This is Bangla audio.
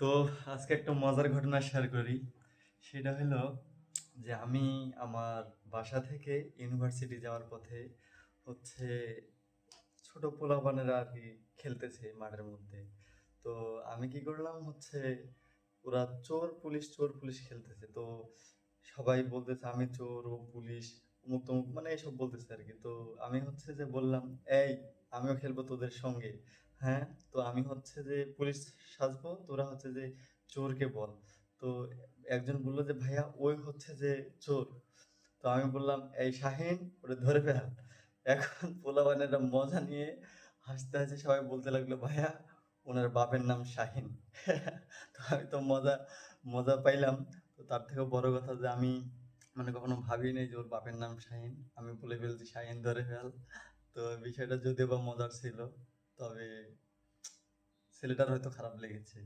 তো আজকে একটা মজার ঘটনা শেয়ার করি। সেটা হলো যে আমি আমার বাসা থেকে ইউনিভার্সিটি যাওয়ার পথে হচ্ছে ছোট পোলাপানেরা আরকি খেলতেছে মাঠের মধ্যে। তো আমি কি করলাম হচ্ছে ওরা চোর পুলিশ খেলতেছে। তো সবাই বলতেছে আমি চোর, ও পুলিশ, অমুক তমুক মানে এসব বলতেছে আরকি। তো আমি হচ্ছে যে বললাম, "এই আমিও খেলবো তোদের সঙ্গে।" হ্যাঁ? তো আমি হচ্ছে যে পুলিশ সাজবো, তোরা হচ্ছে যে চোরকে বল। তো একজন বলল যে, "ভাইয়া ওই হচ্ছে যে চোর।" তো আমি বললাম, "এই শাহিন ওরে ধরে ফেল।" এখন পোলাপানেরা মজা নিয়ে হাসতে সবাই বলতে লাগলো, "ভাইয়া উনার বাপের নাম শাহিন।" তো আমি তো মজা পাইলাম। তো তার থেকেও বড় কথা যে আমি মানে কখনো ভাবি নাই যে ওর বাপের নাম শাহিন। আমি বলে ফেলছি শাহিন ধরে ফেল। তো বিষয়টা যদিও বা মজার ছিল। তবে ছেলেটার হয়তো খারাপ লেগেছে।